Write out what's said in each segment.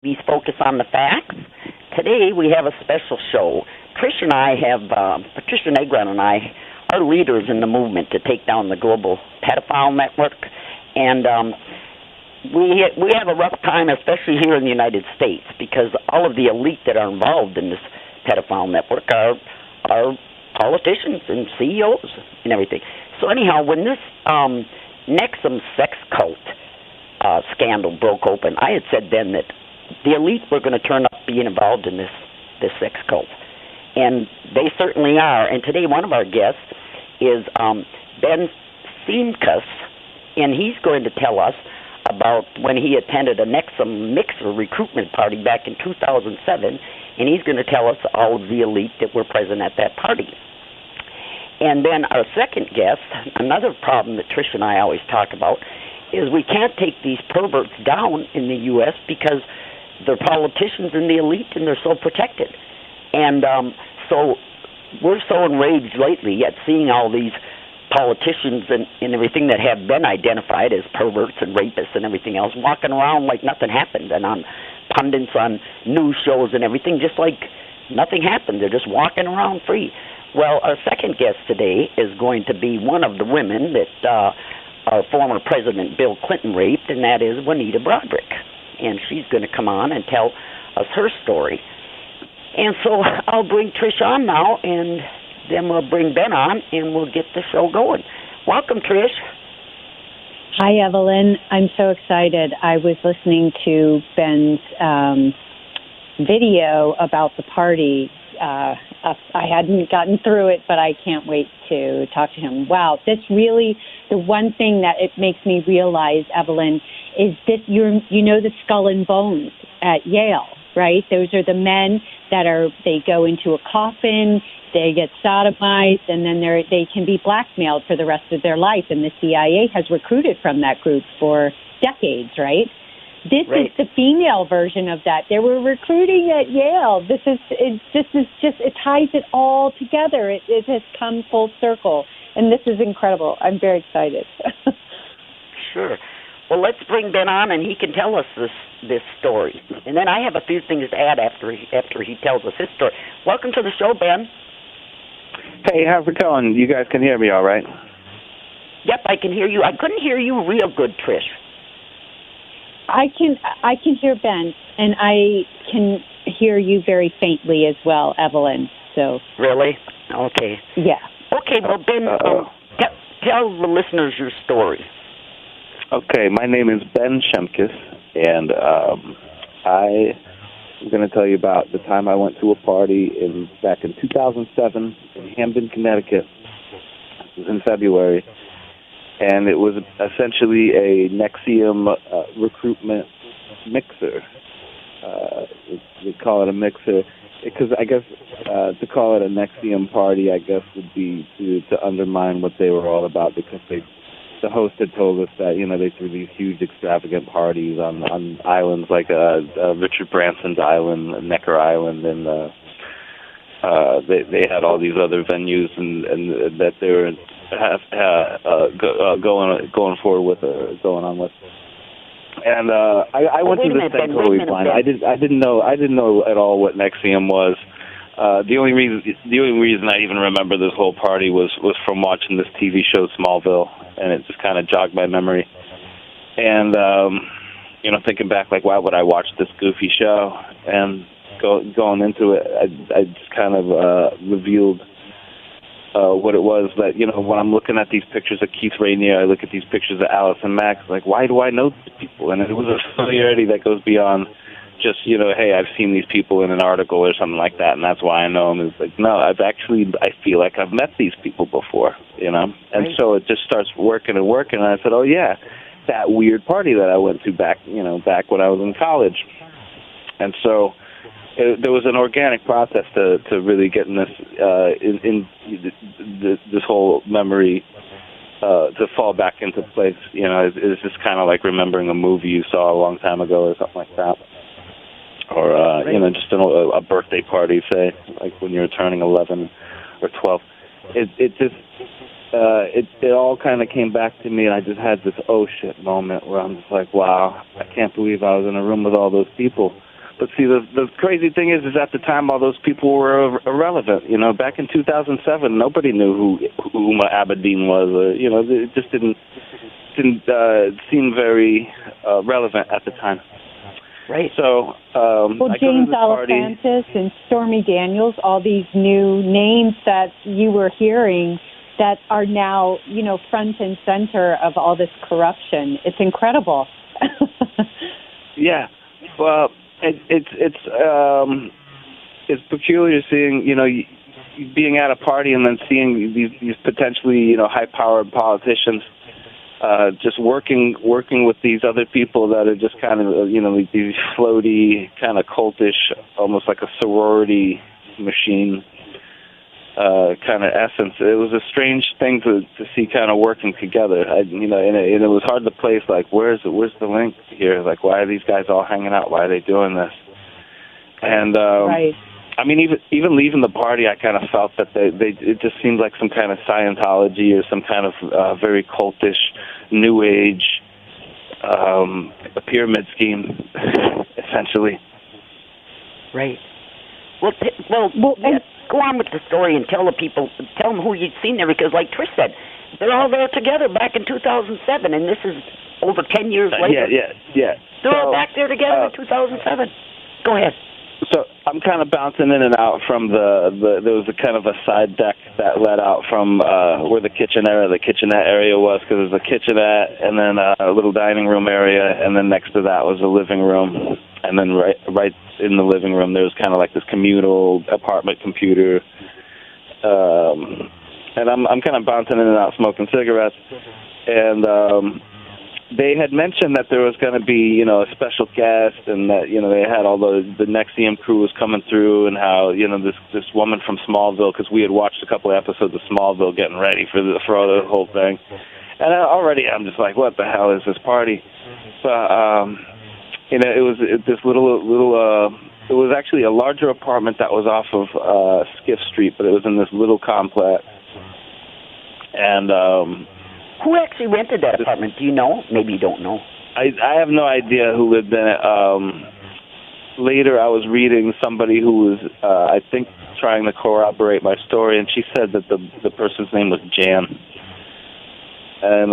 We focus on the facts. Today we have a special show. Trish and I have, Patricia Negron and I are leaders in the movement to take down the global pedophile network. And we have a rough time, especially here in the United States, because all of the elite that are involved in this pedophile network are politicians and CEOs and everything. So anyhow, when this NXIVM sex cult scandal broke open, I had said then that the elite were going to turn up being involved in this sex cult. And they certainly are. And today one of our guests is Ben Szemkus, and he's going to tell us about when he attended a NXIVM mixer recruitment party back in 2007, and he's going to tell us all of the elite that were present at that party. And then our second guest, another problem that Trish and I always talk about, is we can't take these perverts down in the U.S. because they're politicians in the elite and they're so protected. And so we're so enraged lately at seeing all these politicians and everything that have been identified as perverts and rapists and everything else walking around like nothing happened, and on pundits on news shows and everything just like nothing happened. They're just walking around free. Well, our second guest today is going to be one of the women that our former President Bill Clinton raped, and that is Juanita Broderick. And she's going to come on and tell us her story. And so I'll bring Trish on now, and then we'll bring Ben on, and we'll get the show going. Welcome, Trish. Hi, Evelyn. I'm so excited. I was listening to Ben's video about the party. I hadn't gotten through it, but I can't wait to talk to him. Wow, this really, the one thing that it makes me realize, Evelyn, is this, you know the Skull and Bones at Yale, right? Those are the men that they go into a coffin, they get sodomized, and then they can be blackmailed for the rest of their life. And the CIA has recruited from that group for decades, right? This is the female version of that. They were recruiting at Yale. It ties it all together. It has come full circle, and this is incredible. I'm very excited. Sure. Well, let's bring Ben on, and he can tell us this story. And then I have a few things to add after he tells us his story. Welcome to the show, Ben. Hey, how's it going? You guys can hear me all right? Yep, I can hear you. I couldn't hear you real good, Trish. I can hear Ben, and I can hear you very faintly as well, Evelyn. So really? Okay. Yeah. Okay. Well, Ben, tell the listeners your story. Okay. My name is Ben Szemkus, and I am going to tell you about the time I went to a party back in 2007 in Hamden, Connecticut. It was in February. And it was essentially a NXIVM recruitment mixer. We call it a mixer because I guess to call it a NXIVM party, I guess, would be to undermine what they were all about, because the host had told us that, you know, they threw these huge extravagant parties on islands like Richard Branson's island, Necker Island, and they had all these other venues and that they were going forward with going on with, and I went through this thing totally blind. I didn't know at all what NXIVM was. The only reason I even remember this whole party was from watching this TV show Smallville, and it just kind of jogged my memory. And you know, thinking back, like, why would I watch this goofy show? And going into it, I just kind of revealed what it was. That, you know, when I'm looking at these pictures of Keith Rainier, I look at these pictures of Alice and Max, like, why do I know these people? And it was a familiarity that goes beyond just, you know, hey, I've seen these people in an article or something like that, and that's why I know them. It's like, no, I feel like I've met these people before, you know? And so it just starts working, and I said, oh, yeah, that weird party that I went to back when I was in college. And so there was an organic process to really getting this this whole memory to fall back into place. You know, it's just kind of like remembering a movie you saw a long time ago or something like that, or you know, just a birthday party, say, like when you're turning 11 or 12. It all kind of came back to me, and I just had this oh shit moment where I'm just like, wow, I can't believe I was in a room with all those people. But see, the crazy thing is at the time all those people were irrelevant. You know, back in 2007, nobody knew who Uma Abedin was. It just didn't seem very relevant at the time. Right. So, James Alefantis and Stormy Daniels, all these new names that you were hearing that are now, front and center of all this corruption. It's incredible. Yeah. Well, it's peculiar seeing, being at a party and then seeing these potentially, high-powered politicians just working with these other people that are just kind of, these floaty, kind of cultish, almost like a sorority machine kind of essence. It was a strange thing to see kind of working together. And it was hard to place, like, where's the link here? Like, why are these guys all hanging out? Why are they doing this? And, right. I mean, even leaving the party, I kind of felt that it just seemed like some kind of Scientology or some kind of very cultish, New Age pyramid scheme, essentially. Right. Well, go on with the story and tell them who you'd seen there, because, like Trish said, they're all there together back in 2007, and this is over 10 years later. Yeah. They're all back there together in 2007. Go ahead. So I'm kind of bouncing in and out from there was a kind of a side deck that led out from where the kitchenette area was, because there's a kitchenette and then a little dining room area, and then next to that was a living room, and then right in the living room there was kind of like this communal apartment computer, and I'm kind of bouncing in and out smoking cigarettes, and they had mentioned that there was going to be, a special guest, and that, they had all the NXIVM crew was coming through, and how, this woman from Smallville, because we had watched a couple of episodes of Smallville getting ready for the whole thing. And already I'm just like, what the hell is this party? But, it was this little, it was actually a larger apartment that was off of Skiff Street, but it was in this little complex. And, who actually rented that apartment? Do you know? Maybe you don't know. I have no idea who lived in it. Later, I was reading somebody who was, I think, trying to corroborate my story, and she said that the person's name was Jan. And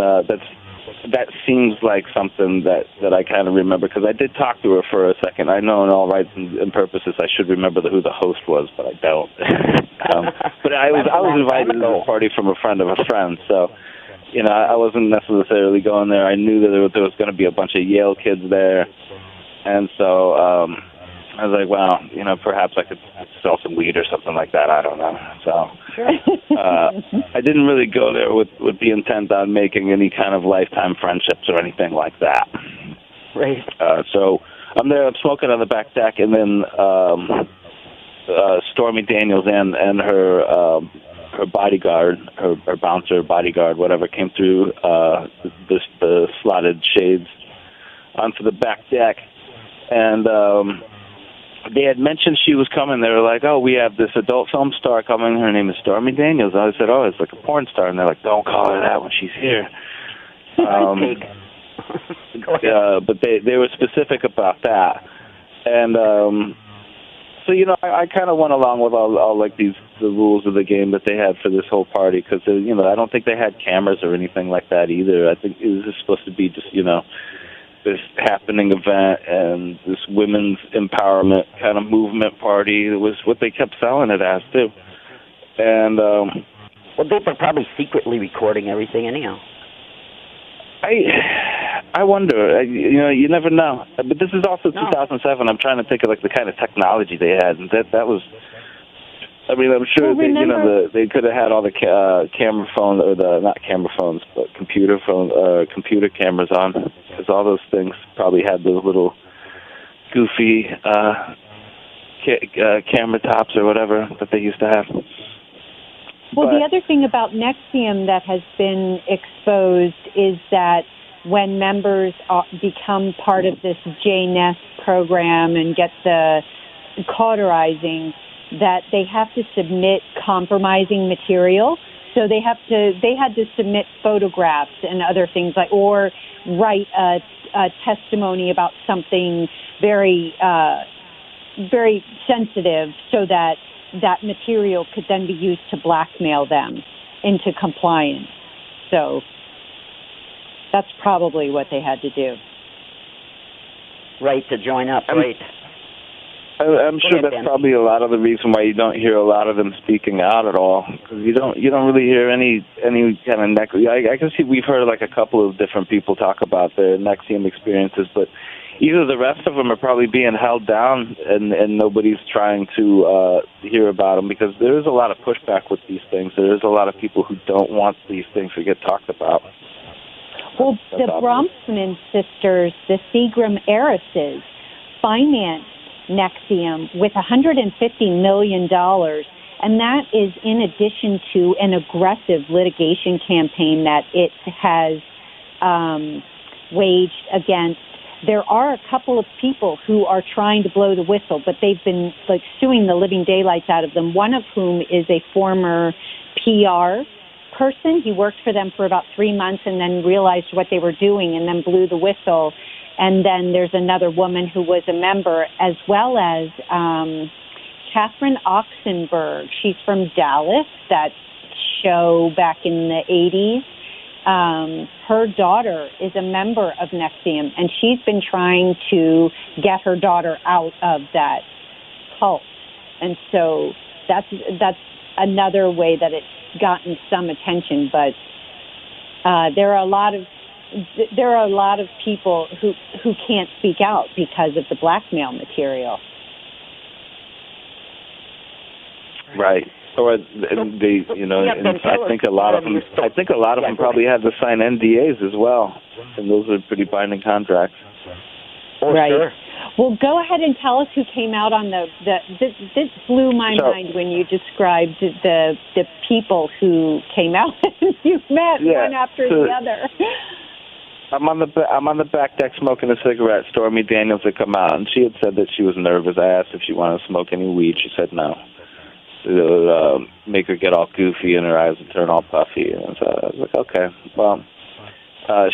that seems like something that I kind of remember, because I did talk to her for a second. I know in all rights and purposes I should remember who the host was, but I don't. But I was invited to a party from a friend of a friend, so... I wasn't necessarily going there. I knew that there was going to be a bunch of Yale kids there. And so I was like, well, perhaps I could sell some weed or something like that. I don't know. So I didn't really go there with the intent on making any kind of lifetime friendships or anything like that. Right. So I'm there, I'm smoking on the back deck, and then Stormy Daniels and her bodyguard, her bouncer, bodyguard, whatever, came through the slotted shades onto the back deck. And they had mentioned she was coming. They were like, oh, we have this adult film star coming. Her name is Stormy Daniels. I said, oh, it's like a porn star. And they're like, don't call her that when she's here. But they were specific about that. And... So, I kind of went along with all like the rules of the game that they had for this whole party, because, I don't think they had cameras or anything like that either. I think it was just supposed to be just, this happening event and this women's empowerment kind of movement party. It was what they kept selling it as, too. And, well, they were probably secretly recording everything anyhow. I wonder. You never know. But this is also 2007. I'm trying to think of like the kind of technology they had, and that was. I mean, I'm sure they could have had all the camera phones, or not camera phones, but computer cameras on, because all those things probably had those little goofy camera tops or whatever that they used to have. Well, the other thing about NXIVM that has been exposed is that when members become part of this JNES program and get the cauterizing, that they have to submit compromising material. So they had to submit photographs and other things, wor write a testimony about something very very sensitive, so that that material could then be used to blackmail them into compliance. So that's probably what they had to do. Right, to join up, right. I'm sure that's probably a lot of the reason why you don't hear a lot of them speaking out at all, because you don't really hear any kind of I can see we've heard like a couple of different people talk about their NXIVM experiences, but either the rest of them are probably being held down and nobody's trying to hear about them, because there is a lot of pushback with these things. There is a lot of people who don't want these things to get talked about. Well, the Bronfman sisters, the Seagram heiresses, financed NXIVM with $150 million, and that is in addition to an aggressive litigation campaign that it has waged against. There are a couple of people who are trying to blow the whistle, but they've been like suing the living daylights out of them, one of whom is a former PR person. He worked for them for about 3 months and then realized what they were doing and then blew the whistle. And then there's another woman who was a member, as well as Catherine Oxenberg. She's from Dallas, that show back in the 80s. Her daughter is a member of NXIVM, and she's been trying to get her daughter out of that cult. And so that's another way that it's gotten some attention. But there are a lot of people who can't speak out because of the blackmail material. Right. Or they, and I think a lot of them probably had to sign NDAs as well, and those are pretty binding contracts. Right. Sure. Well, go ahead and tell us who came out on this blew my mind when you described the people who came out and you met one after the other. I'm on the back deck smoking a cigarette. Stormy Daniels had come out, and she had said that she was nervous. I asked if she wanted to smoke any weed. She said no. It would make her get all goofy and her eyes would turn all puffy. And so I was like, okay. Well,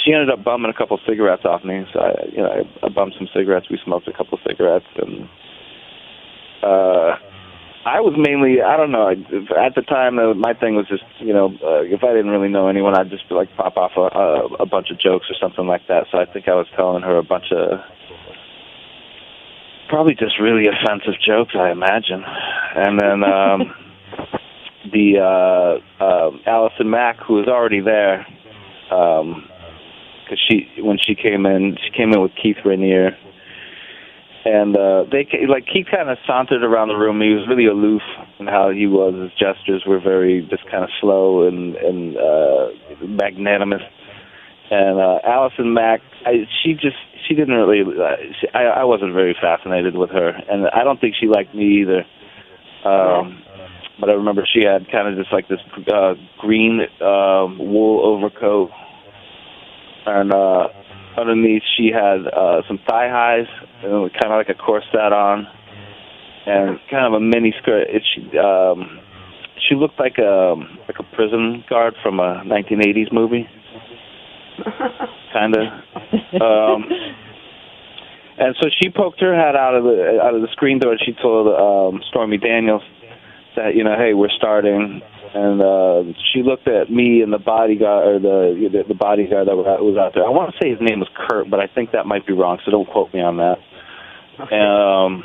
she ended up bumming a couple cigarettes off me. So I bummed some cigarettes. We smoked a couple cigarettes, and I was mainly, I don't know, at the time my thing was just, if I didn't really know anyone, I'd just like pop off a bunch of jokes or something like that. So I think I was telling her a bunch of probably just really offensive jokes, I imagine. And then the Allison Mack, who was already there, because when she came in with Keith Rainier. And Keith kind of sauntered around the room. He was really aloof in how he was. His gestures were very just kind of slow and magnanimous. And Allison Mack, she didn't really. I wasn't very fascinated with her, and I don't think she liked me either. But I remember she had kind of just like this green wool overcoat, and underneath she had some thigh highs, and kind of like a corset on, and kind of a mini skirt. She looked like a prison guard from a 1980s movie, kind of. And so she poked her head out of the screen door, and she told Stormy Daniels that hey, we're starting. And she looked at me and the bodyguard, or the bodyguard that was out there. I want to say his name was Kurt, but I think that might be wrong, so don't quote me on that. Okay. And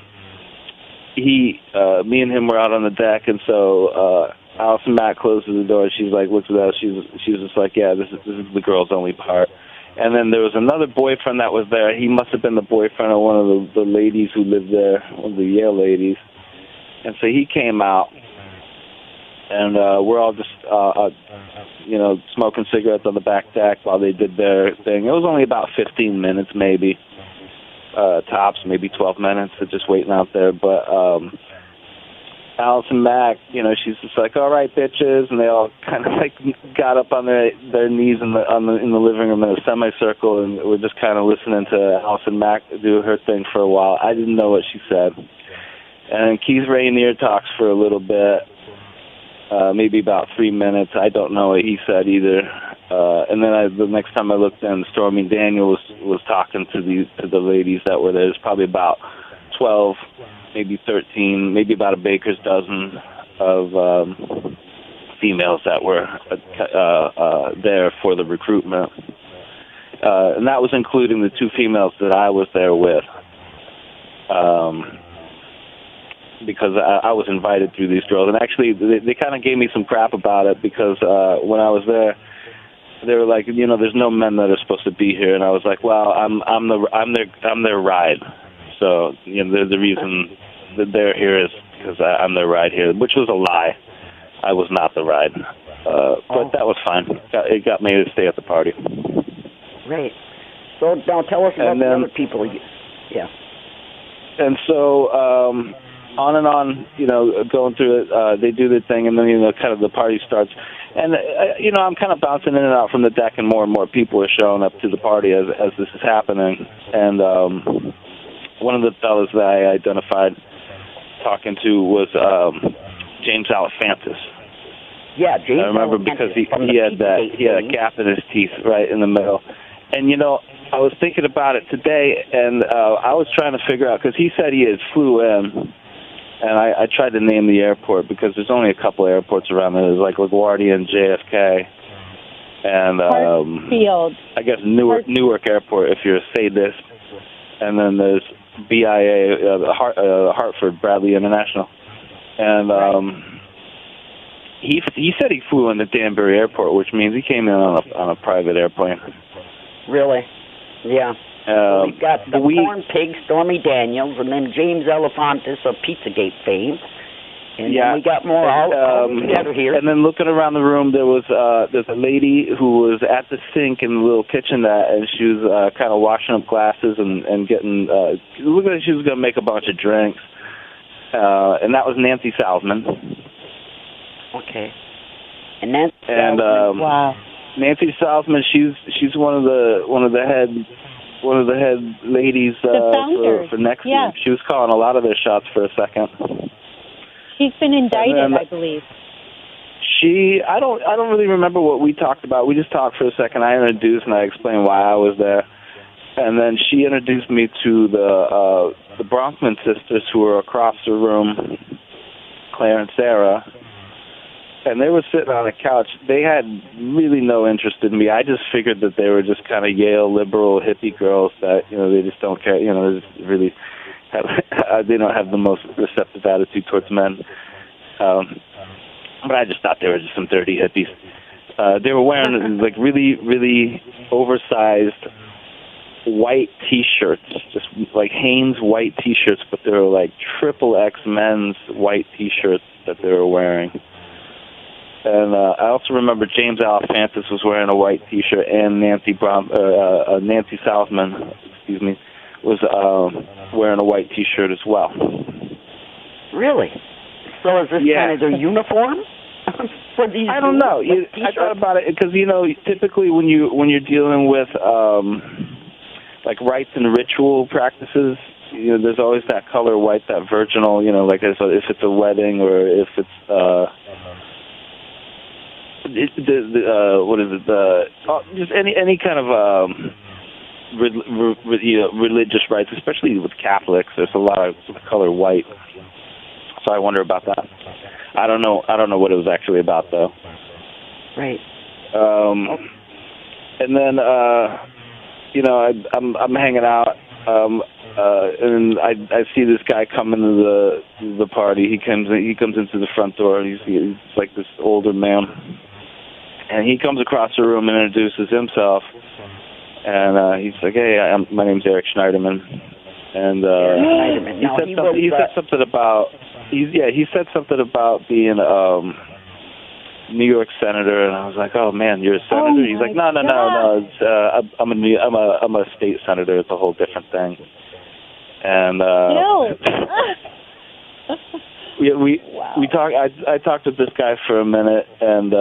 me and him were out on the deck, and so Allison Mack closes the door. She's like, looks at us. She's just like, yeah, this is the girls' only part. And then there was another boyfriend that was there. He must have been the boyfriend of one of the ladies who lived there, one of the Yale ladies. And so he came out. And we're all just, smoking cigarettes on the back deck while they did their thing. It was only about 15 minutes, maybe, tops, maybe 12 minutes of just waiting out there. But Allison Mack, she's just like, all right, bitches. And they all kind of like got up on their knees in the living room in a semicircle, and we're just kind of listening to Allison Mack do her thing for a while. I didn't know what she said. And Keith Rainier talks for a little bit. Maybe about 3 minutes. I don't know what he said either. And then the next time I looked in, Stormy Daniels was talking to the ladies that were there. There's probably about 12 maybe 13, maybe about a baker's dozen of females that were there for the recruitment. And that was including the 2 females that I was there with. Because I was invited through these girls. And actually, they kind of gave me some crap about it because when I was there, they were like, there's no men that are supposed to be here. And I was like, well, I'm their ride. So, the reason that they're here is because I'm their ride here, which was a lie. I was not the ride. But that was fine. It got me to stay at the party. Right. So now tell us about the other people. Yeah. And so on and on, going through it, they do their thing, and then, kind of the party starts. And, I'm kind of bouncing in and out from the deck, and more people are showing up to the party as this is happening. And one of the fellas that I identified talking to was James Alefantis. Yeah, James. I remember because he had a gap in his teeth right in the middle. And, I was thinking about it today, and I was trying to figure out, because he said he had flew in, and I tried to name the airport because there's only a couple airports around there. There's like LaGuardia and JFK, and Hartsfield. I guess Newark Airport if you're a sadist, and then there's BIA, Hartford, Bradley International. And he said he flew into Danbury Airport, which means he came in on a private airplane. Really? Yeah. We've got the Corn Pig, Stormy Daniels, and then James Alefantis of Pizzagate fame. And then we got more all together here. And then looking around the room, there's a lady who was at the sink in the little kitchenette, and she was kind of washing up glasses and getting, looked like she was going to make a bunch of drinks. And that was Nancy Salzman. Okay. And Nancy Salzman. Wow. Nancy Salzman, she's one of the head ladies for NXIVM. Yeah. She was calling a lot of their shots for a second. She's been indicted, I believe. I don't really remember what we talked about. We just talked for a second. I introduced and I explained why I was there, and then she introduced me to the Bronfman sisters who were across the room, Claire and Sarah. And they were sitting on a couch. They had really no interest in me. I just figured that they were just kind of Yale liberal hippie girls that, they just don't care. They just really they don't have the most receptive attitude towards men. But I just thought they were just some dirty hippies. They were wearing like really, really oversized white T-shirts, just like Hanes white T-shirts, but they were like XXX men's white T-shirts that they were wearing. And I also remember James Alefantis was wearing a white T-shirt, and Nancy Salzman, was wearing a white T-shirt as well. Really? So is this kind of their uniform for these? I don't know. I thought about it because typically when you're dealing with like rites and ritual practices, there's always that color white, that virginal. Like if it's a wedding or if it's just any kind of religious rites, especially with Catholics. There's a lot of color white, so I wonder about that. I don't know what it was actually about though. Right. And then I'm hanging out, and I see this guy come into the party. He comes into the front door. He's like this older man. And he comes across the room and introduces himself, and he's like, "Hey, my name's Eric Schneiderman." And he said something about being New York senator, and I was like, "Oh man, you're a senator?" He's like, "No. I'm a state senator. It's a whole different thing." And we talked. I talked with this guy for a minute, and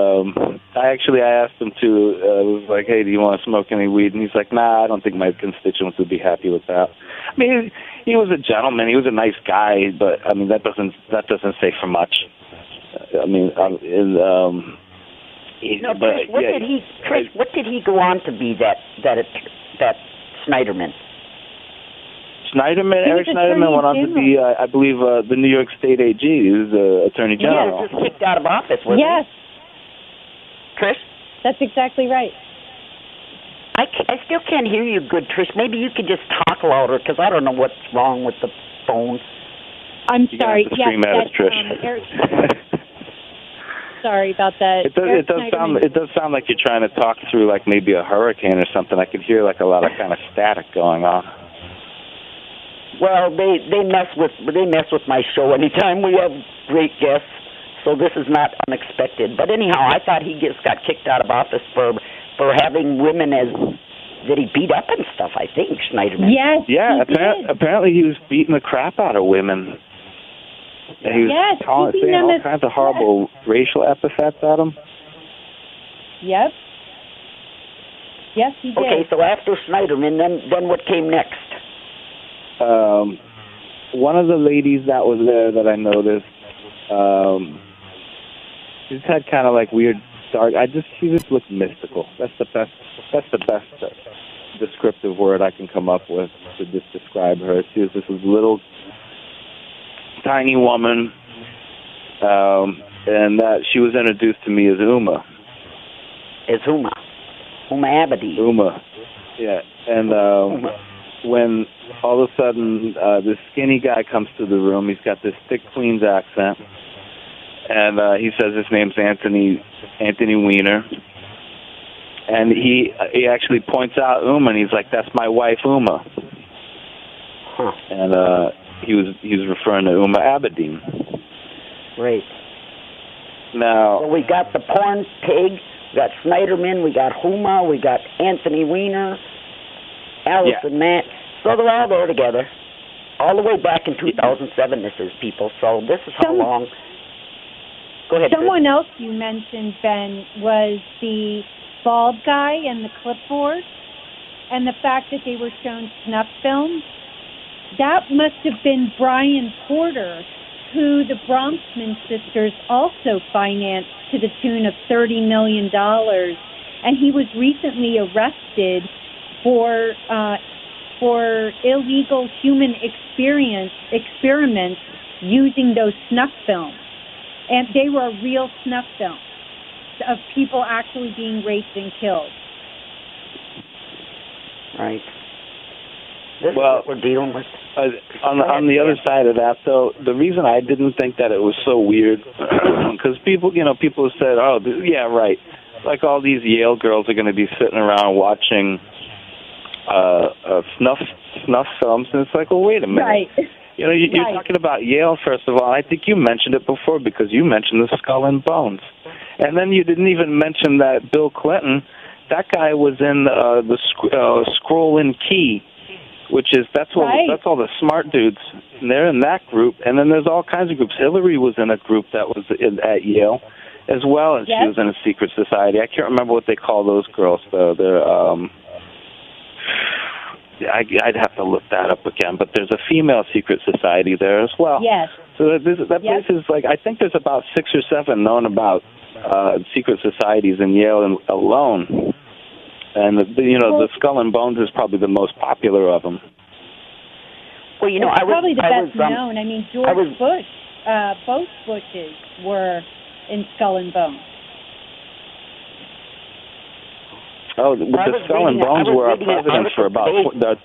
I asked him to. Was like, "Hey, do you want to smoke any weed?" And he's like, "Nah, I don't think my constituents would be happy with that." I mean, he was a gentleman. He was a nice guy, but I mean that doesn't say for much. I mean, Chris, what did he go on to be that Schneiderman? Schneiderman. Eric Schneiderman went on to be, I believe, the New York State AG. He was the Attorney General. Yeah, just kicked out of office, wasn't yes. he? Trish? That's exactly right. I still can't hear you good, Trish. Maybe you could just talk louder, because I don't know what's wrong with the phone. I'm sorry. You're going to have to scream at us, Trish. Eric, sorry about that. It does sound like you're trying to talk through like maybe a hurricane or something. I could hear like a lot of kind of static going on. Well, they mess with my show anytime we have great guests, so this is not unexpected. But anyhow, I thought he just got kicked out of office for having women that he beat up and stuff. I think Schneiderman. Yes. Yeah. Apparently, he was beating the crap out of women. And he was saying all kinds of horrible racial epithets at him. Yep. Yes, he did. Okay, so after Schneiderman, then what came next? One of the ladies that was there that I noticed, she just had kind of like weird dark. She just looked mystical. That's the best descriptive word I can come up with to just describe her. She was this little tiny woman, and that she was introduced to me as Uma. As Uma Abedi. Uma, yeah. And when all of a sudden this skinny guy comes to the room, he's got this thick Queens accent, and he says his name's Anthony Weiner, and he actually points out Uma, and he's like, "That's my wife, Uma." Huh. And he was referring to Uma Abedin. Great. Now, so we got the porn pig, we got Schneiderman, we got Uma, we got Anthony Weiner, Allison Matt. So they're all there together, all the way back in 2007. This is people. So this is how long. Go ahead. Someone else you mentioned, Ben, was the bald guy and the clipboard, and the fact that they were shown snuff films. That must have been Brian Porter, who the Bronxman sisters also financed to the tune of $30 million. And he was recently arrested for illegal human experiments using those snuff films. And they were real snuff films of people actually being raped and killed. Right. This is what we're dealing with. On the other side of that, though, the reason I didn't think that it was so weird, because people have said, "Oh, yeah, right," like all these Yale girls are going to be sitting around watching snuff films, and it's like, well, wait a minute. Right. You're talking about Yale, first of all. I think you mentioned it before because you mentioned the Skull and Bones, and then you didn't even mention that Bill Clinton, that guy was in the Scroll and Key. That's all the smart dudes, and they're in that group. And then there's all kinds of groups. Hillary was in a group that was at Yale, as well as she was in a secret society. I can't remember what they call those girls, though. They're I'd have to look that up again. But there's a female secret society there as well. Yes. So that place is like, I think there's about 6 or 7 known about secret societies in Yale alone. And the Skull and Bones is probably the most popular of them. Well, it's probably the best known. I mean, George Bush, both Bushes were in Skull and Bones. Oh, the Skull and Bones were our president for about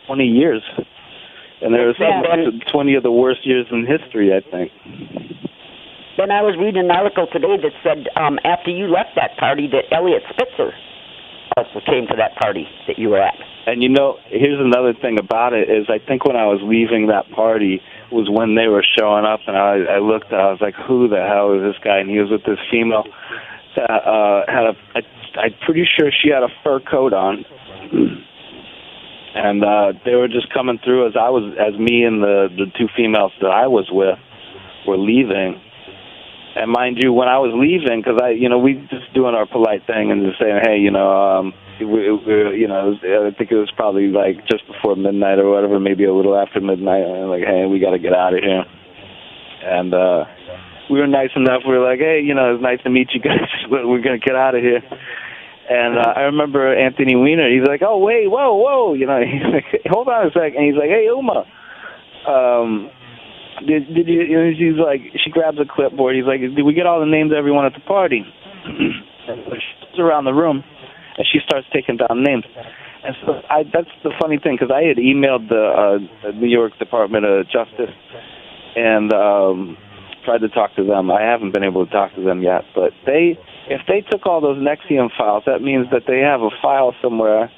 20 years, and there was 20 of the worst years in history, I think. Then I was reading an article today that said after you left that party that Elliot Spitzer also came to that party that you were at. And here's another thing about it is I think when I was leaving that party was when they were showing up, and I looked, I was like, who the hell is this guy? And he was with this female that I'm pretty sure she had a fur coat on, and they were just coming through as me and the 2 females that I was with were leaving. And mind you, when I was leaving, because we just doing our polite thing and just saying, hey, I think it was probably like just before midnight or whatever, maybe a little after midnight. And like, hey, we got to get out of here. And we were nice enough. We were like, hey, it's nice to meet you guys. We're going to get out of here. And I remember Anthony Weiner. He's like, oh, wait, whoa. He's like, hold on a second. And he's like, hey, Uma. did you, she's like, she grabs a clipboard. He's like, did we get all the names of everyone at the party? And so she goes around the room, and she starts taking down names. And so that's the funny thing, because I had emailed the New York Department of Justice and tried to talk to them. I haven't been able to talk to them yet, but if they took all those NXIVM files, that means that they have a file somewhere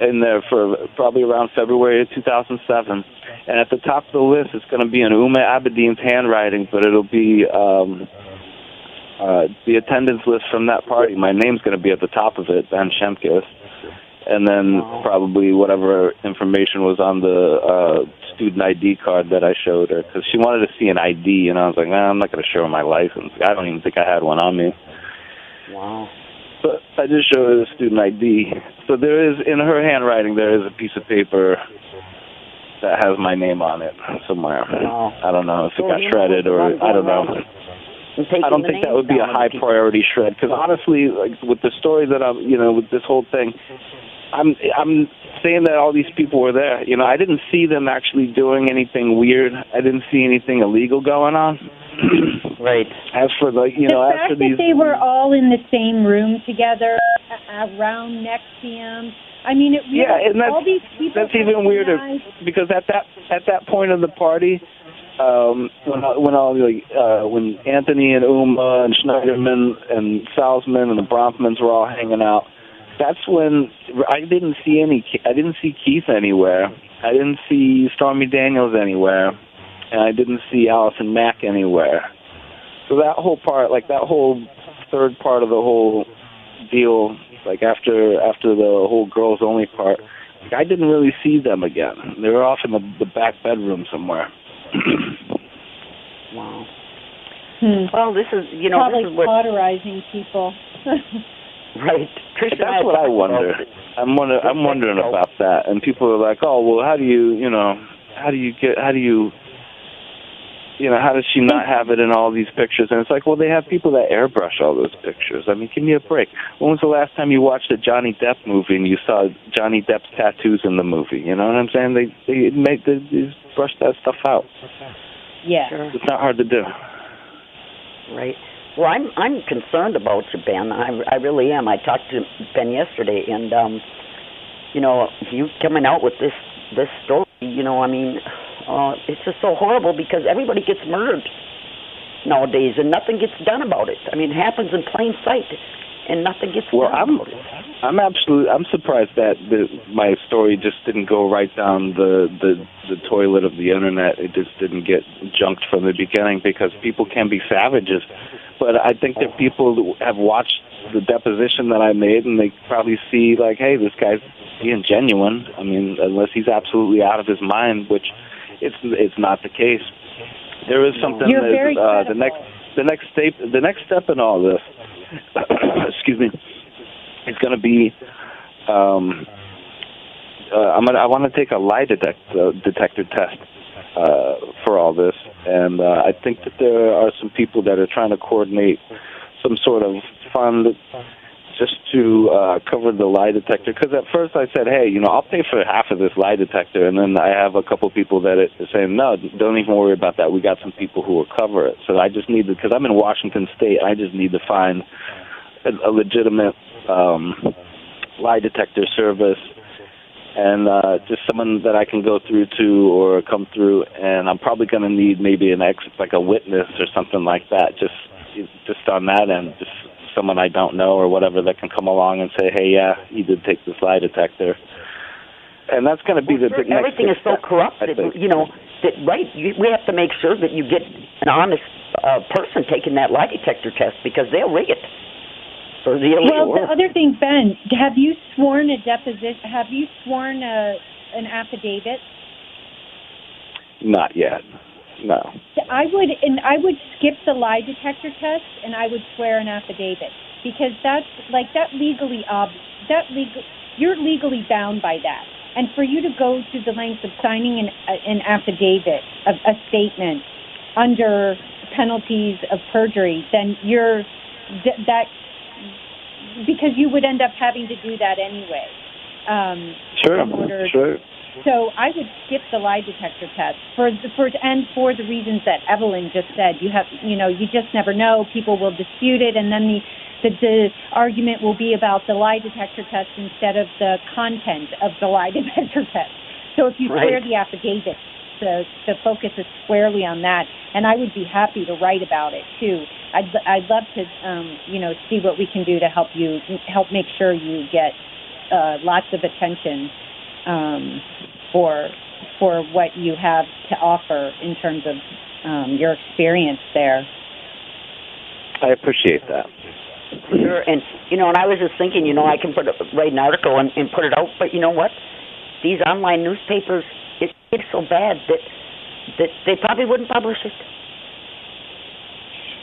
in there for probably around February of 2007. And at the top of the list, it's going to be in Uma Abedin's handwriting, but it'll be the attendance list from that party. My name's going to be at the top of it, Ben Szemkus. And then probably whatever information was on the student ID card that I showed her, because she wanted to see an ID, and I was like, I'm not going to show her my license. I don't even think I had one on me. Wow. But I just showed her the student ID. So there is, in her handwriting, there is a piece of paper that has my name on it somewhere. Wow. I don't know if it got shredded or I don't know. I don't think that would be a high priority shred, because honestly, like with the story that I'm, with this whole thing, I'm saying that all these people were there. I didn't see them actually doing anything weird. I didn't see anything illegal going on. Right. As for the, the fact that they were all in the same room together around NXIVM. I mean, it really, and all these people. That's even weirder, because at that point of the party, when Anthony and Uma and Schneiderman and Salzman and the Bronfmans were all hanging out, that's when I didn't see Keith anywhere. I didn't see Stormy Daniels anywhere, and I didn't see Allison Mack anywhere. So that whole part, like that whole third part of the whole deal, like after the whole girls only part, like I didn't really see them again. They were off in the back bedroom somewhere. Wow. Well, this is probably this is what, cauterizing people. Right. That's what I wonder. I'm wondering about that. And people are like, oh, well, how does she not have it in all these pictures? And it's like, well, they have people that airbrush all those pictures. I mean, give me a break. When was the last time you watched a Johnny Depp movie and you saw Johnny Depp's tattoos in the movie? You know what I'm saying? They brush that stuff out. Yeah. Sure. It's not hard to do. Right. Well, I'm concerned about you, Ben. I really am. I talked to Ben yesterday, and you coming out with this story. It's just so horrible, because everybody gets murdered nowadays, and nothing gets done about it. I mean, it happens in plain sight, and nothing gets done about it. I'm surprised that my story just didn't go right down the toilet of the internet. It just didn't get junked from the beginning, because people can be savages. But I think that people who have watched the deposition that I made, and they probably see, like, hey, this guy's being genuine. I mean, unless he's absolutely out of his mind, which it's not the case. There is something that the next step in all this. Excuse me. It's going to be. I want to take a lie detector test for all this, and I think that there are some people that are trying to coordinate some sort of fund just to cover the lie detector. Because at first I said, hey, I'll pay for half of this lie detector, and then I have a couple people that are saying, no, don't even worry about that. We got some people who will cover it. So I just need to, because I'm in Washington State, I just need to find a legitimate lie detector service, and just someone that I can go through to or come through, and I'm probably going to need maybe like a witness or something like that, just on that end, just someone I don't know or whatever that can come along and say, hey, yeah, you did take this lie detector. And that's going to be the next everything is so corrupted, right? We have to make sure that you get an honest person taking that lie detector test, because they'll rig it. Well, the other thing, Ben, have you sworn a deposition? Have you sworn an affidavit? Not yet. No. I would skip the lie detector test, and I would swear an affidavit, because you're legally bound by that. And for you to go to the length of signing an affidavit, a statement under penalties of perjury, then because you would end up having to do that anyway. Sure. So I would skip the lie detector test for the reasons that Evelyn just said. You just never know. People will dispute it, and then the argument will be about the lie detector test instead of the content of the lie detector test. So if you clear the affidavit, the focus is squarely on that, and I would be happy to write about it too. I'd love to see what we can do to help make sure you get lots of attention for what you have to offer in terms of your experience there. I appreciate that. Sure, and I was just thinking, I can write an article and put it out, but you know what? These online newspapers, it's so bad that they probably wouldn't publish it.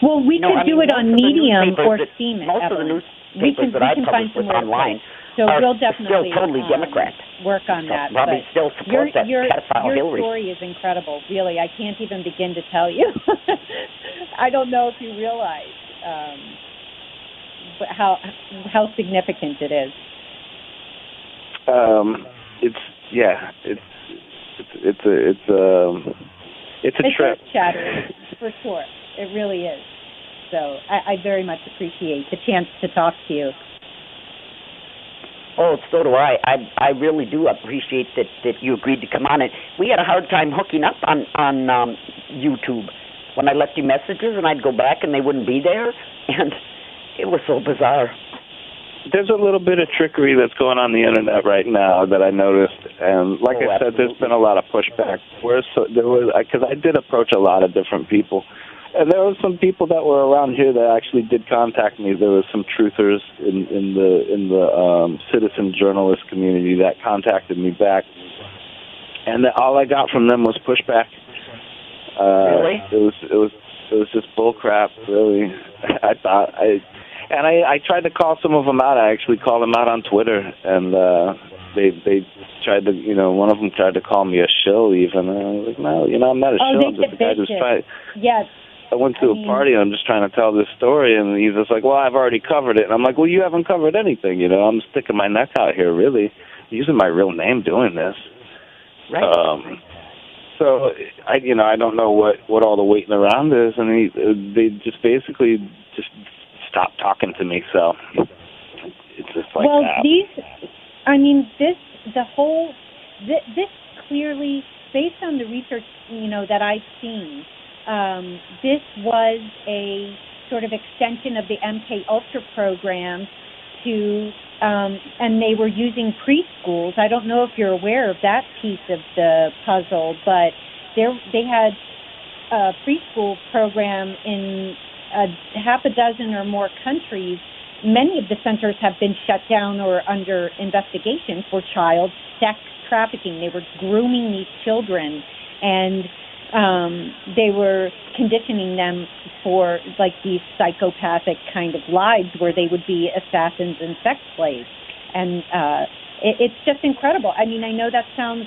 Well, we could do it on Medium or Steam. Most of the newspapers that I publish with online are still totally Democrat. Work on that. Probably still support that pedophile Hillary. Your story is incredible, really. I can't even begin to tell you. I don't know if you realize how significant it is. It's a trip. It's shattering, for sure. It really is. So I very much appreciate the chance to talk to you. Oh, so do I. I really do appreciate that you agreed to come on it. We had a hard time hooking up on YouTube when I left you messages, and I'd go back and they wouldn't be there, and it was so bizarre. There's a little bit of trickery that's going on the internet right now that I noticed, and like I said, there's been a lot of pushback. Because I did approach a lot of different people, and there were some people that were around here that actually did contact me. There were some truthers in the citizen journalist community that contacted me back, and all I got from them was pushback. Really? It was just bull crap, really. I tried to call some of them out. I actually called them out on Twitter, and they tried to, one of them tried to call me a shill even. And I was like, no, I'm not a shill. I'm just a guy just trying. Yes. I went to a party, and I'm just trying to tell this story, and he's just like, well, I've already covered it. And I'm like, well, you haven't covered anything, I'm sticking my neck out here, really, using my real name doing this. Right. So I don't know what all the waiting around is, and they just basically just stopped talking to me. So it's just like that. This clearly, based on the research that I've seen, this was a sort of extension of the MK Ultra program to. And they were using preschools. I don't know if you're aware of that piece of the puzzle, but they had a preschool program in half a dozen or more countries. Many of the centers have been shut down or under investigation for child sex trafficking. They were grooming these children, and they were conditioning them for these psychopathic kind of lives where they would be assassins and sex slaves. And it's just incredible. I mean, I know that sounds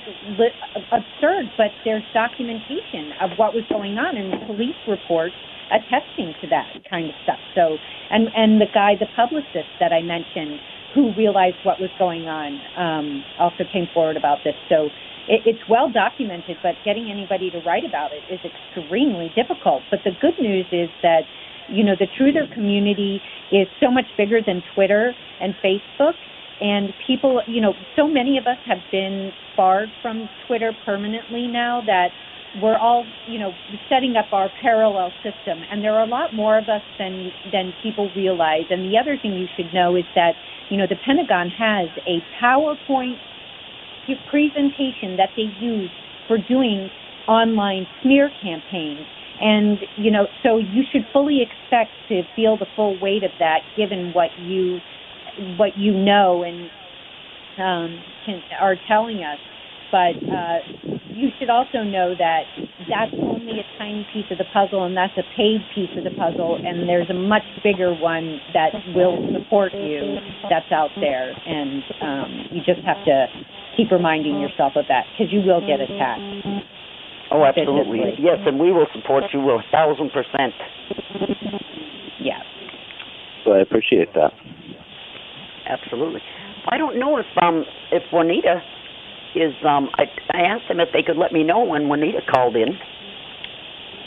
absurd, but there's documentation of what was going on and police reports attesting to that kind of stuff. So, and the publicist that I mentioned, who realized what was going on, also came forward about this. So it's well documented, but getting anybody to write about it is extremely difficult. But the good news is that, the truther community is so much bigger than Twitter and Facebook. And people, so many of us have been barred from Twitter permanently now that we're all, setting up our parallel system. And there are a lot more of us than people realize. And the other thing you should know is that, the Pentagon has a PowerPoint presentation that they use for doing online smear campaigns. And, so you should fully expect to feel the full weight of that given what you know and are telling us. But you should also know that that's only a tiny piece of the puzzle, and that's a paid piece of the puzzle, and there's a much bigger one that will support you that's out there. And you just have to keep reminding yourself of that, because you will get attacked. Oh, absolutely. Yes, and we will support you 1,000%. Yeah. So I appreciate that. Absolutely. I don't know if Juanita is I asked them if they could let me know when Juanita called in.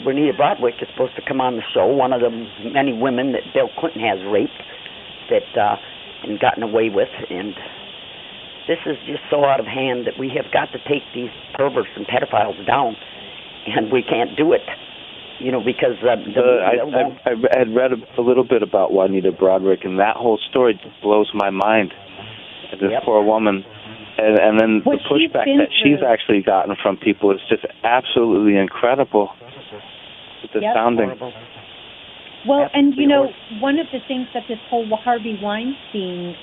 Juanita Broadwick is supposed to come on the show, one of the many women that Bill Clinton has raped and gotten away with. And this is just so out of hand that we have got to take these perverts and pedophiles down, and we can't do it. Because I had read a little bit about Juanita Broadwick, and that whole story just blows my mind. This poor woman. And then the pushback that she's actually gotten from people is just absolutely incredible. It's astounding. Horrible. Well, and one of the things that this whole Harvey Weinstein,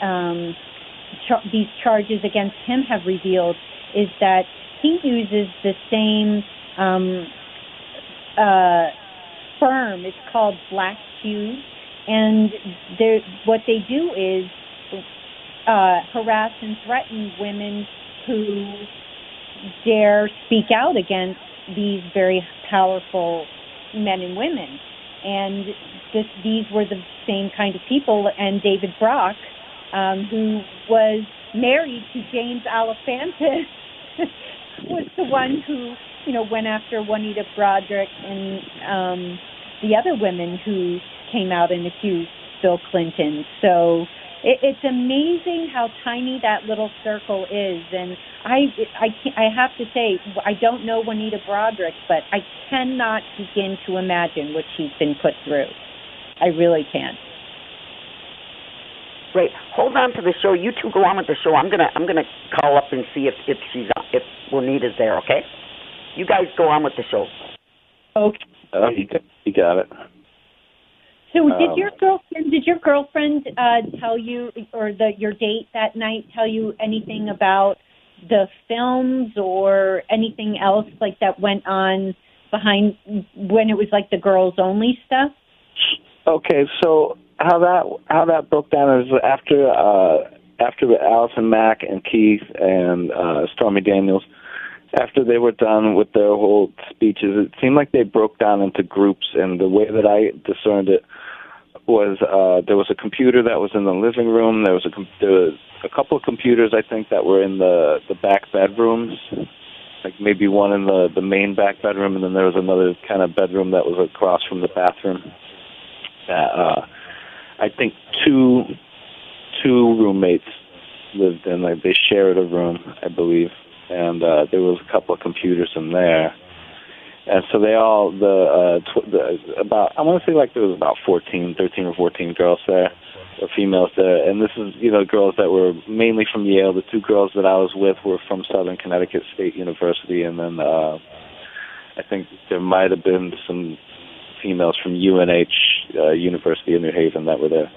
these charges against him have revealed is that he uses the same firm. It's called Black Cube, and what they do is harass and threaten women who dare speak out against these very powerful men and women. And these were the same kind of people. And David Brock, who was married to James Alefantis, was the one who, went after Juanita Broadwick and the other women who came out and accused Bill Clinton. So it's amazing how tiny that little circle is. And I have to say, I don't know Juanita Broadwick, but I cannot begin to imagine what she's been put through. I really can't. Great. Hold on to the show. You two go on with the show. I'm gonna call up and see if Juanita's there. Okay. You guys go on with the show. Okay. You got it. So did your girlfriend tell you, or your date that night tell you anything about the films or anything else like that went on behind when it was like the girls only stuff? Okay, so how that broke down is after Allison Mack and Keith and Stormy Daniels, after they were done with their whole speeches, it seemed like they broke down into groups, and the way that I discerned it was there was a computer that was in the living room. There was a couple of computers, I think, that were in the back bedrooms, like maybe one in the main back bedroom, and then there was another kind of bedroom that was across from the bathroom. I think two roommates lived in. Like they shared a room, I believe, and there was a couple of computers in there. And so they all, about, I want to say like there was about 13 or 14 girls there, or females there. And this is, girls that were mainly from Yale. The two girls that I was with were from Southern Connecticut State University. And then I think there might have been some females from UNH, University of New Haven, that were there.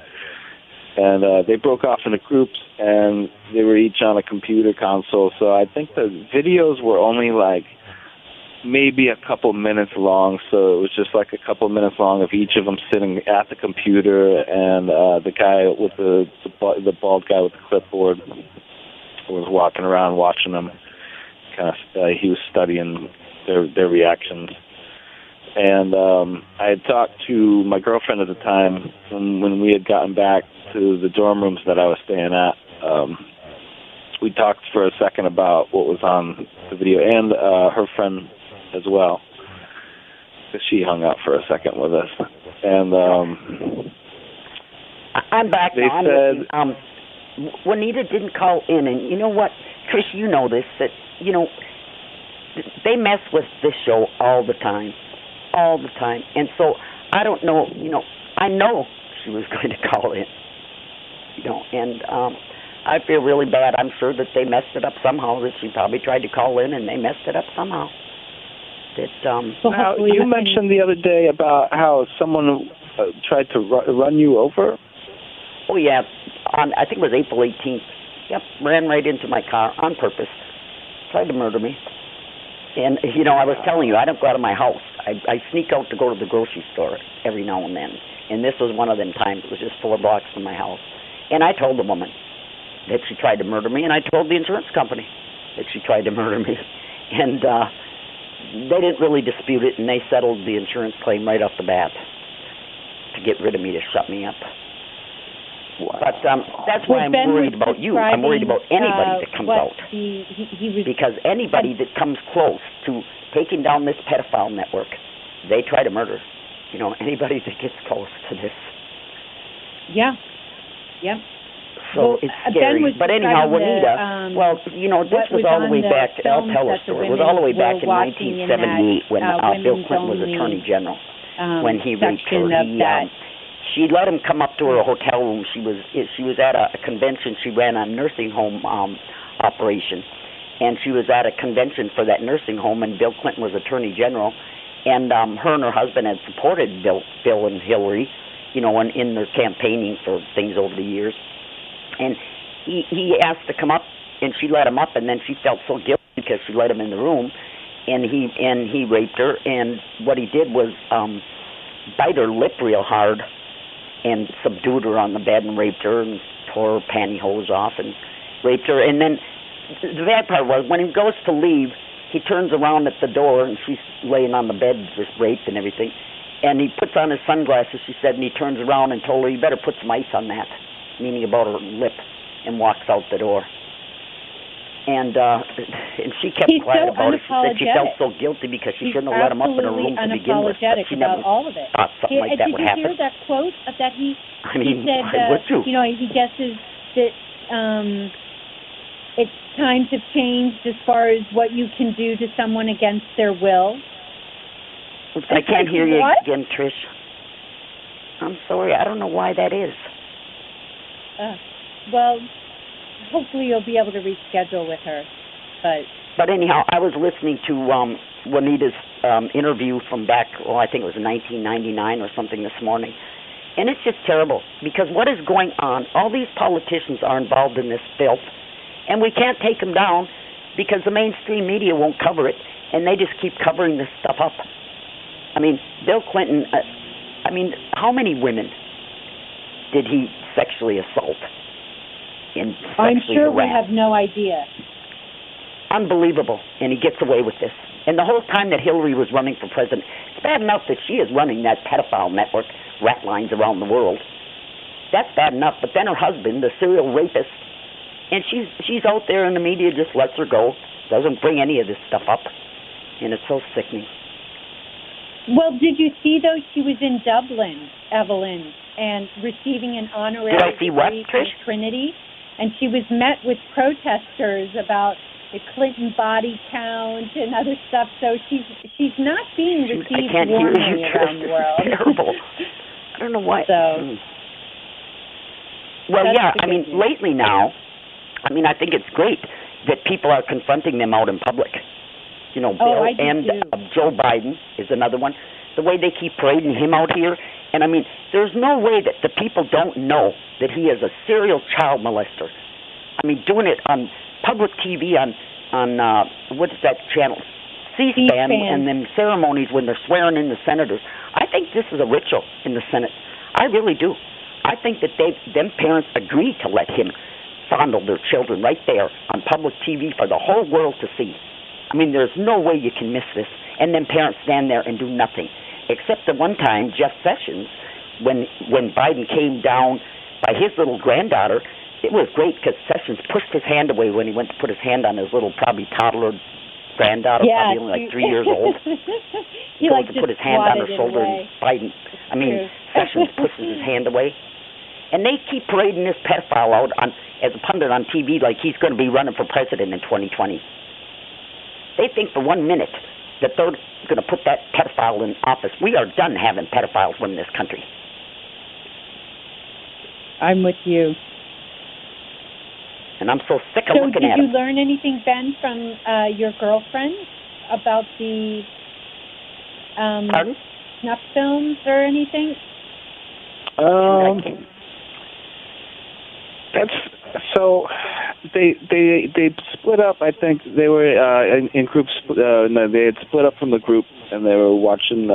And they broke off into groups, and they were each on a computer console. So I think the videos were only like maybe a couple minutes long, so it was just like a couple minutes long of each of them sitting at the computer, and the guy with the bald guy with the clipboard was walking around watching them. He was studying their reactions. And I had talked to my girlfriend at the time when we had gotten back to the dorm rooms that I was staying at. We talked for a second about what was on the video, and her friend as well, because she hung out for a second with us. And I'm back they now. Said, Juanita didn't call in, and you know what, Chris, you know this, that they mess with this show all the time, and so I don't know. I know she was going to call in, and I feel really bad. I'm sure that they messed it up somehow. That she probably tried to call in, and they messed it up somehow. Now, you mentioned the other day about how someone tried to run you over. Oh, yeah. I think it was April 18th. Yep, ran right into my car on purpose. Tried to murder me. And, I was telling you, I don't go out of my house. I sneak out to go to the grocery store every now and then. And this was one of them times. It was just 4 blocks from my house. And I told the woman that she tried to murder me, and I told the insurance company that she tried to murder me. And they didn't really dispute it, and they settled the insurance claim right off the bat to get rid of me, to shut me up. But that's why I'm worried about you. I'm worried about anybody that comes out. Because anybody that comes close to taking down this pedophile network, they try to murder. You know, anybody that gets close to this. Yeah. Yep. So it's scary. But anyhow, Juanita, well, you know, this was all the way back. I'll tell a story. It was all the way back in 1978 when Bill Clinton was Attorney General, when he raped her. She let him come up to her hotel room. She was at a convention. She ran a nursing home operation, and she was at a convention for that nursing home. And Bill Clinton was Attorney General, and her and her husband had supported Bill and Hillary, you know, in their campaigning for things over the years. And he asked to come up, and she let him up, and then she felt so guilty because she let him in the room, and he raped her. And what he did was bite her lip real hard and subdued her on the bed and raped her and tore her pantyhose off and raped her. And then the bad part was when he goes to leave, he turns around at the door, and she's laying on the bed just raped and everything. And he puts on his sunglasses, she said, and he turns around and told her, you better put some ice on that, meaning about her lip, and walks out the door. And she kept quiet about it. She said she felt so guilty because she shouldn't have let him up in her room to begin with. But she never all of it. Thought something like that would happen. Did you hear that quote that he said, you know, he guesses that it's times have changed as far as what you can do to someone against their will? I can't hear you again, Trish. I'm sorry. I don't know why that is. Well, hopefully you'll be able to reschedule with her. But anyhow, I was listening to Juanita's interview from back, I think it was 1999 or something this morning. And it's just terrible because what is going on, all these politicians are involved in this filth, and we can't take them down because the mainstream media won't cover it, and they just keep covering this stuff up. I mean, Bill Clinton, how many women did he sexually assault? I'm sure we have no idea. Unbelievable, and he gets away with this. And the whole time that Hillary was running for president, it's bad enough that she is running that pedophile network, rat lines around the world. That's bad enough, but then her husband, the serial rapist, and she's out there in the media, just lets her go, doesn't bring any of this stuff up, and it's so sickening. Well, did you see, though, she was in Dublin, Evelyn, and receiving an honorary degree from Trinity, and she was met with protesters about the Clinton body count and other stuff, so she's not being received warmly around the world. It's terrible. I don't know why. So, well, yeah, I mean, lately now, I mean, I think it's great that people are confronting them out in public. You know, Bill and Joe Biden is another one. The way they keep parading him out here. And, I mean, there's no way that the people don't know that he is a serial child molester. I mean, doing it on public TV on what is that channel? C-SPAN, and then ceremonies when they're swearing in the senators. I think this is a ritual in the Senate. I really do. I think that them parents agreed to let him fondle their children right there on public TV for the whole world to see. I mean, there's no way you can miss this. And then parents stand there and do nothing. Except the one time, Jeff Sessions, when Biden came down by his little granddaughter, it was great because Sessions pushed his hand away when he went to put his hand on his little, probably toddler granddaughter, probably only like 3 years old. He goes to put his hand on her shoulder, and Biden, Sessions pushes his hand away. And they keep parading this pedophile out as a pundit on TV like he's going to be running for president in 2020. They think for 1 minute that they're going to put that pedophile in office. We are done having pedophiles in this country. I'm with you. And I'm so sick of looking at it. So did you learn anything, Ben, from your girlfriend about the snuff films or anything? So they split up. I think they were in groups. No, they had split up from the group, and they were watching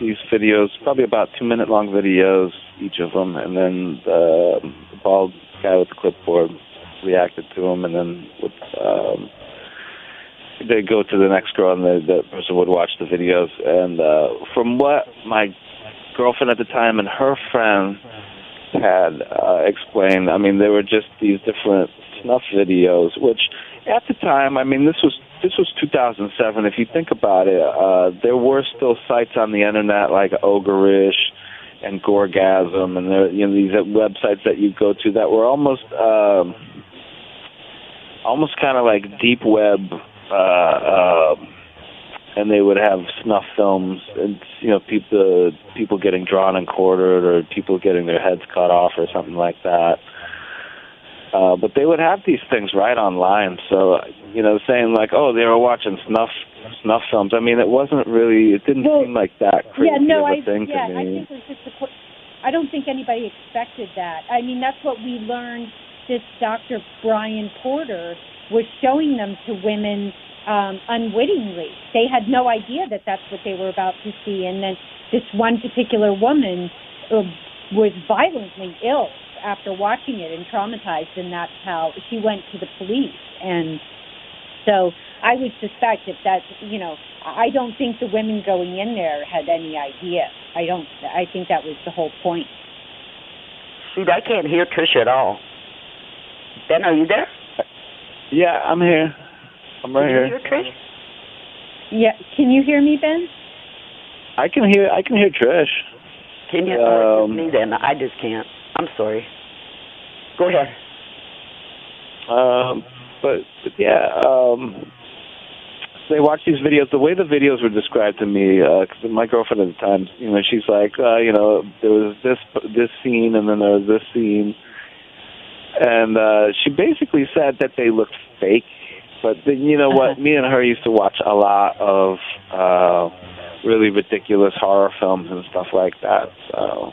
these videos, probably about 2-minute long videos, each of them. And then the bald guy with the clipboard reacted to them, and then they'd go to the next girl, and the person would watch the videos. And from what my girlfriend at the time and her friend had explained. I mean, there were just these different snuff videos, which at the time, I mean, this was 2007. If you think about it, there were still sites on the internet like Ogreish and Gorgasm, and there, these websites that you go to that were almost kind of like deep web, and they would have snuff films, and people getting drawn and quartered, or people getting their heads cut off, or something like that. But they would have these things right online, so saying like, oh, they were watching snuff films. I mean, it didn't seem like that crazy of a thing to me. I think it was just I don't think anybody expected that. I mean, that's what we learned. This Dr. Brian Porter was showing them to women unwittingly. They had no idea that that's what they were about to see, and then this one particular woman was violently ill after watching it and traumatized, and that's how she went to the police. And so I would suspect I don't think the women going in there had any idea. I think that was the whole point. See, I can't hear Tricia at all. Ben, are you there? Yeah, I'm here. I'm right here. Can you hear Trish? Yeah, can you hear me, Ben? I can hear Trish. Can you? It's me then. I just can't. I'm sorry. Go ahead. But yeah, they watch these videos. The way the videos were described to me, because my girlfriend at the time, she's like, there was this scene, and then there was this scene, and she basically said that they looked fake. But then, what? Me and her used to watch a lot of really ridiculous horror films and stuff like that. So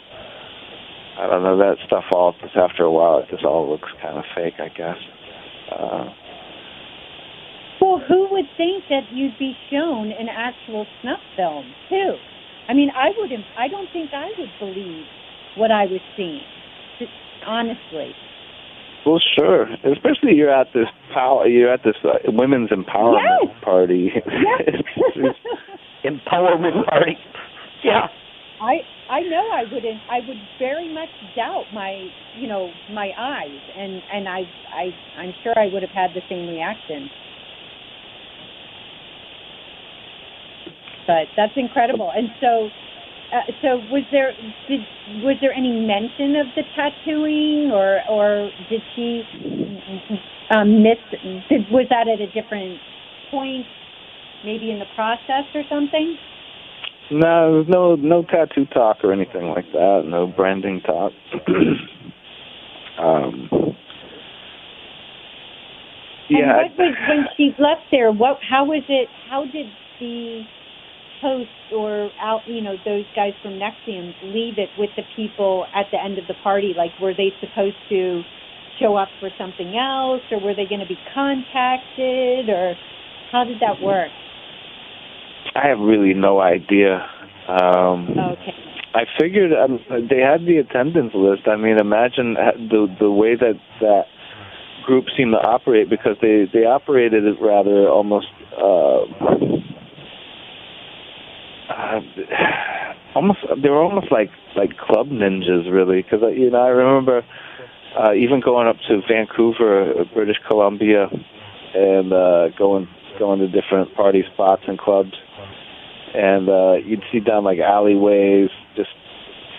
I don't know, that stuff all just after a while, it just all looks kind of fake, I guess. Well, who would think that you'd be shown an actual snuff film, too? I mean, I don't think I would believe what I was seeing, just honestly. Well, sure. Especially you're at this women's empowerment party. Yes. Empowerment party. Yeah. I know I wouldn't. I would very much doubt my eyes, and I'm sure I would have had the same reaction. But that's incredible. And so was there any mention of the tattooing, or did she was that at a different point, maybe in the process or something? No, no tattoo talk or anything like that. No branding talk. Yeah. And what was, when she left there? How was it? How did the host or those guys from NXIVM leave it with the people at the end of the party? Like, were they supposed to show up for something else, or were they going to be contacted, or how did that work? I have really no idea. Okay. I figured they had the attendance list. I mean, imagine the way that group seemed to operate, because they operated it rather almost they were almost like club ninjas, really. Because I remember even going up to Vancouver, British Columbia, and going to different party spots and clubs, and you'd see down like alleyways just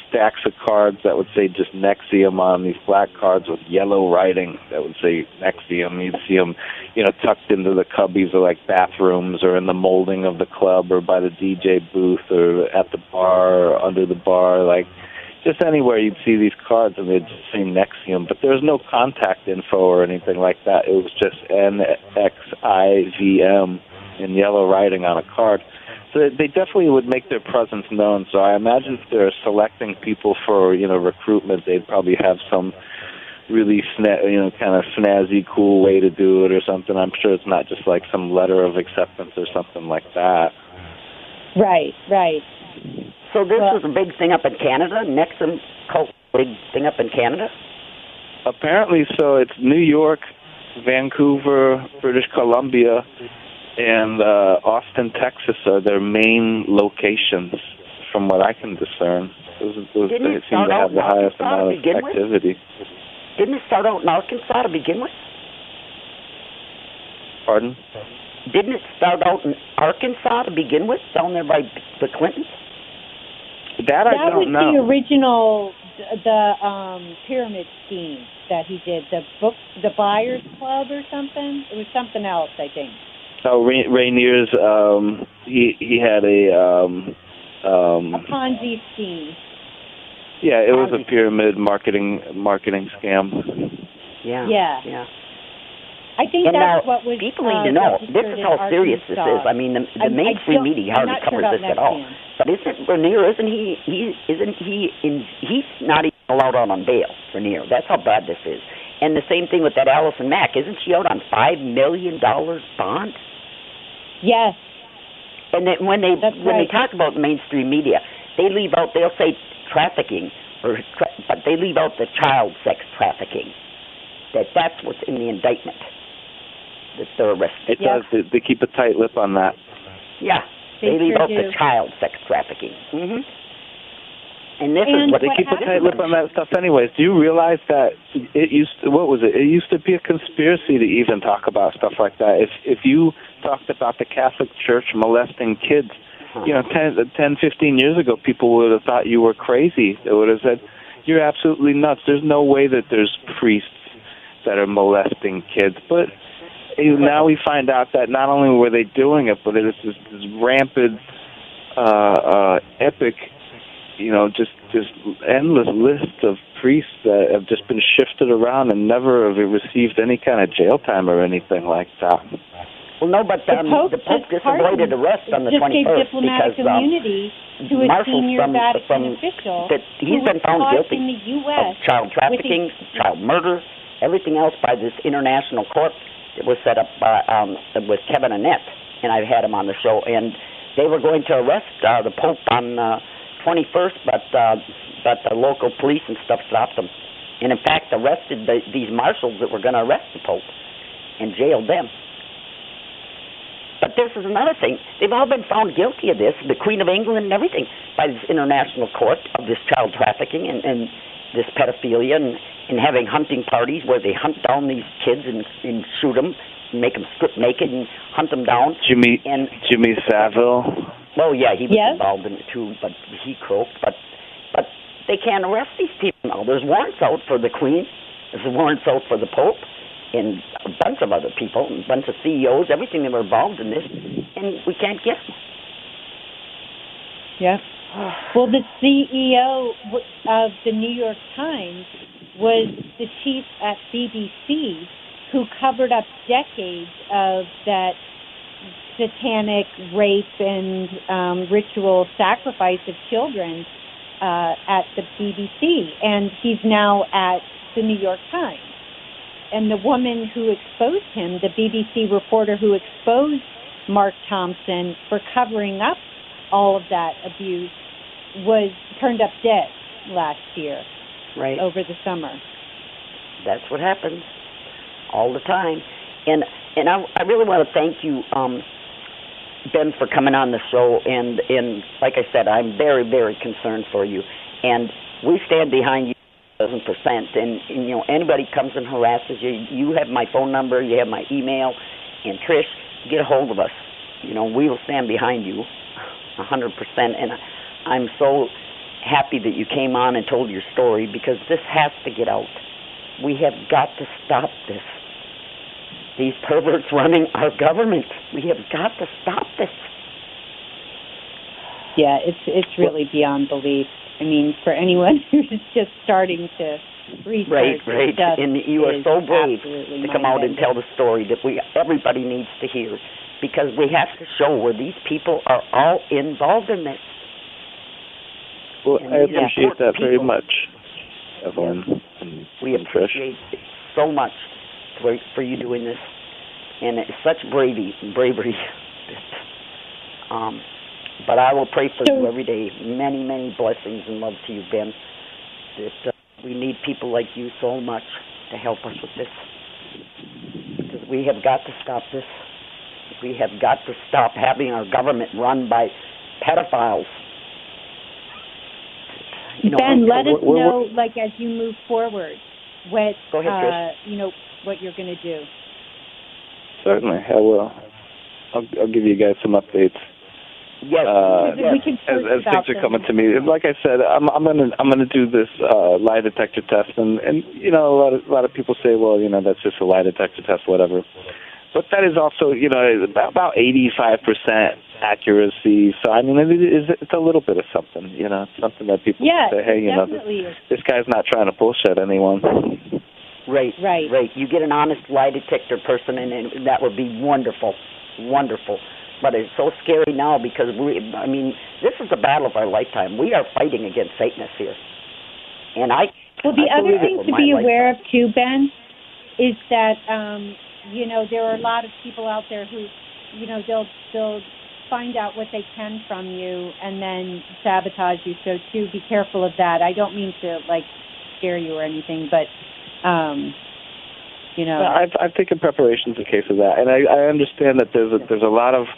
stacks of cards that would say just NXIVM on these black cards with yellow writing that would say NXIVM. You'd see them, tucked into the cubbies or like bathrooms, or in the molding of the club, or by the DJ booth, or at the bar, or under the bar, like just anywhere you'd see these cards, and they'd just say NXIVM. But there was no contact info or anything like that. It was just NXIVM in yellow writing on a card. So they definitely would make their presence known. So I imagine if they're selecting people for, recruitment, they'd probably have some really kind of snazzy, cool way to do it or something. I'm sure it's not just like some letter of acceptance or something like that. Right. So this was a big thing up in Canada? NXIVM cult big thing up in Canada? Apparently so. It's New York, Vancouver, British Columbia, and Austin, Texas are their main locations from what I can discern. Those Didn't it seem to have the highest amount of activity. Didn't it start out in Arkansas to begin with? Pardon? Didn't it start out in Arkansas to begin with, down there by the Clintons? That I don't know. That was the original, the pyramid scheme that he did, the Buyers Club or something. It was something else, I think. Oh, Rainier's, he had a Ponzi scheme. Yeah, it was a pyramid marketing scam. Yeah. I think and that's now, what was. People need to know. This is how serious this is. I mean, the mainstream media hardly covers this at all. But isn't Rainier? Isn't he? He's not even allowed out on bail. Rainier. That's how bad this is. And the same thing with that Allison Mack. Isn't she out on $5 million bond? Yes. And then when they talk about the mainstream media, they leave out. They'll say trafficking, but they leave out the child sex trafficking. That's what's in the indictment. That they're arrested. It does. They keep a tight lip on that. Yeah, they leave out the child sex trafficking. Mm-hmm. And this is what they keep a tight lip on that stuff. Anyways, do you realize that it used to be a conspiracy to even talk about stuff like that. If you talked about the Catholic Church molesting kids, 10, 15 years ago, people would have thought you were crazy. They would have said, "You're absolutely nuts. There's no way that there's priests that are molesting kids." But now we find out that not only were they doing it, but it's this rampant, epic, just endless list of priests that have just been shifted around and never have received any kind of jail time or anything like that. Well, no, but the Pope just avoided arrest on the 21st diplomatic because immunity to a senior Vatican official he's been found guilty in the U.S. of child trafficking, child murder, everything else by this international court that was set up by, with Kevin Annett, and I've had him on the show, and they were going to arrest the Pope on 21st, but the local police and stuff stopped them, and in fact arrested these marshals that were going to arrest the Pope and jailed them. But this is another thing. They've all been found guilty of this, the Queen of England and everything, by this international court of this child trafficking and this pedophilia and having hunting parties where they hunt down these kids and shoot them, and make them strip naked and hunt them down. Jimmy Savile. Oh yeah, he was involved in it too, but he croaked. But they can't arrest these people now. There's warrants out for the Queen. There's warrants out for the Pope and a bunch of other people, and a bunch of CEOs, everything that were involved in this, and we can't get them. Yeah. Well, the CEO of the New York Times was the chief at BBC who covered up decades of that satanic rape and ritual sacrifice of children at the BBC. And he's now at the New York Times. And the woman who exposed him, the BBC reporter who exposed Mark Thompson for covering up all of that abuse, was turned up dead last year, right over the summer. That's what happens all the time. And I really want to thank you, Ben, for coming on the show. And like I said, I'm very, very concerned for you. And we stand behind you 1,000%. And anybody comes and harasses you, you have my phone number, you have my email. And Trish, get a hold of us. We will stand behind you 100%. And I'm so happy that you came on and told your story, because this has to get out. We have got to stop this. These perverts running our government. We have got to stop this. Yeah, it's really beyond belief. I mean, for anyone who's just starting to research. Right. And you are so brave to come out and tell the story that everybody needs to hear, because we have to show where these people are all involved in this. Well, I appreciate that very much, Evelyn. We appreciate it so much for you doing this, and it's such bravery. But I will pray for you every day. Many, many blessings and love to you, Ben. That we need people like you so much to help us with this, because we have got to stop this. We have got to stop having our government run by pedophiles. Ben, let us know, like, as you move forward, what Go ahead, what you're going to do. Certainly, I will. I'll give you guys some updates. Yes, we can as things are coming to me. Like I said, I'm gonna do this lie detector test, and a lot of people say, well, that's just a lie detector test, whatever. But that is also, about 85% accuracy. So I mean, it's a little bit of something, something that people can say, hey, this guy's not trying to bullshit anyone. Right. You get an honest lie detector person, and that would be wonderful. But it's so scary now because this is the battle of our lifetime. We are fighting against Satanists here. And the other thing to be aware of too, Ben, is that there are a lot of people out there who, they'll find out what they can from you and then sabotage you. So too, be careful of that. I don't mean to scare you or anything, but I've taken preparations in case of that, and I understand that there's a lot of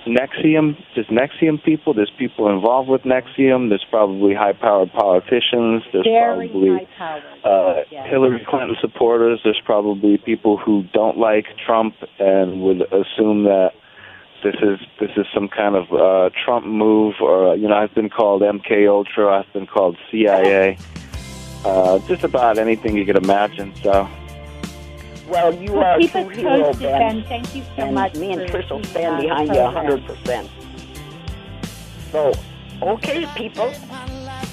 NXIVM. There's NXIVM people. There's people involved with NXIVM. There's probably high-powered politicians. There's probably Hillary Clinton supporters. There's probably people who don't like Trump and would assume that this is some kind of Trump move. Or I've been called MK Ultra. I've been called CIA. Just about anything you could imagine. So. Well, you are keep a us hero, posted, Ben. Thank you so much. Me and Trish will stand behind you 100%. So, okay, people.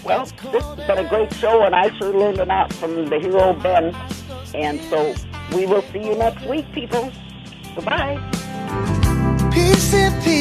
Well, this has been a great show, and I sure learned a lot from the hero, Ben. And so, we will see you next week, people. Goodbye. Peace and peace.